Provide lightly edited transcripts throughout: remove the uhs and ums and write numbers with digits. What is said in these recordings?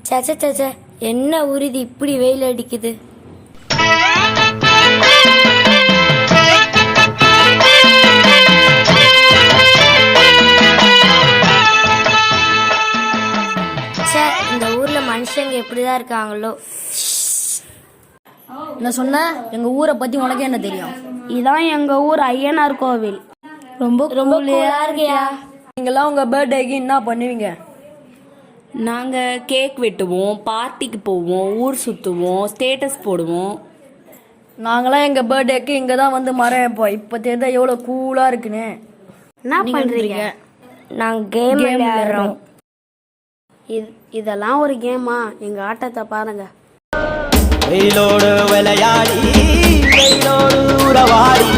சச்ச சச்ச, என்ன உறுதி இப்படி வெயில் அடிக்குது. இந்த ஊர்ல மனுஷங்க எப்படிதான் இருக்காங்களோ. என்ன சொன்ன? எங்க ஊரை பத்தி உனக்கு என்ன தெரியும்? இதான் எங்க ஊர் ஐயனார் கோவில். ரொம்ப ரொம்ப கூலா இருக்கியா? நீங்கெல்லாம் உங்க பர்த்டேக்கு என்ன பண்ணுவீங்க? நாங்கள் கேக் வெட்டுவோம், பார்ட்டிக்கு போவோம், ஊர் சுற்றுவோம், ஸ்டேட்டஸ் போடுவோம். நாங்களாம் எங்க பர்த்டேக்கு இங்க தான் வந்து மரம் வைப்போம். இப்ப தெரிஞ்சா எவ்வளவு கூலா இருக்குன்னு. என்ன பண்றீங்க? நாங்க கேம் விளையாடுறோம். இதெல்லாம் ஒரு கேமா? எங்க ஆட்டத்தை பாருங்க. வெயிலோடு விளையாடி, வெயிலோடு உறவாடி,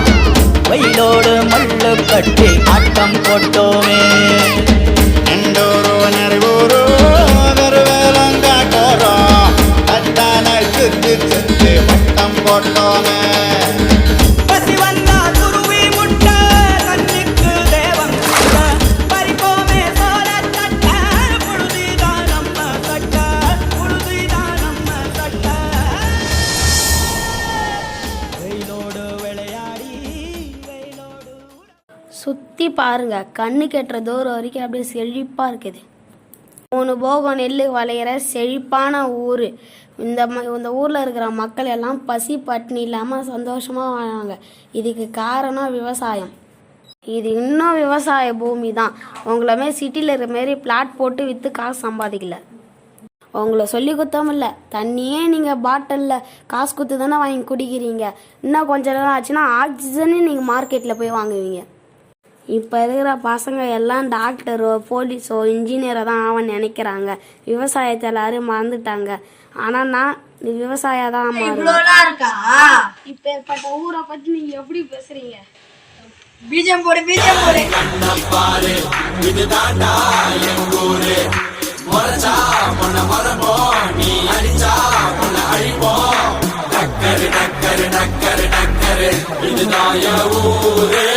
வெயிலோடு மல்லு கட்டி ஆட்டம் போட்டோமே. பட்டம் போட்டோமே. பசி வந்தா குருவி முட்டை, கண்ணுக்கு தேவம் பறிப்போமே சோழ தட்ட. புழுதிதான் நம்ம சட்ட, புழுதிதான் நம்ம சட்ட. வெயிலோடு விளையாடி, வெயிலோடு சுத்தி பாருங்க. கண்ணு கெட்டுற தூரம் வரைக்கும் அப்படியே செழிப்பா இருக்குது. 3 போகம் நெல் விளையிற செழிப்பான ஊர். இந்த ஊரில் இருக்கிற மக்கள் எல்லாம் பசி பட்டினி இல்லாமல் சந்தோஷமாக வாழ்வாங்க. இதுக்கு காரணம் விவசாயம். இது இன்னும் விவசாய பூமி தான். உங்களமே சிட்டியில் இருக்கிற மாரி பிளாட் போட்டு விற்று காசு சம்பாதிக்கல. உங்களை சொல்லி குத்தம் இல்லை. தண்ணியே நீங்கள் பாட்டிலில் காசு குத்து தானே வாங்கி குடிக்கிறீங்க. இன்னும் கொஞ்ச நேரம் ஆச்சுன்னா ஆக்சிஜனே நீங்கள் மார்க்கெட்டில் போய் வாங்குவீங்க. இப்போ இருக்கிற பசங்க எல்லாம் டாக்டரோ போலீஸோ இன்ஜினியரோ தான் ஆவன்னு நினைக்கிறாங்க. விவசாயத்தை எல்லாரும் மறந்துட்டாங்க. ஆனால் நான் விவசாயம் தான் இருக்கா. இப்பேற்பட்ட ஊரை பற்றி நீங்கள் எப்படி பேசுறீங்க? பீஜம் போடு, பீஜம் போடு. இதுதான் ஊரே.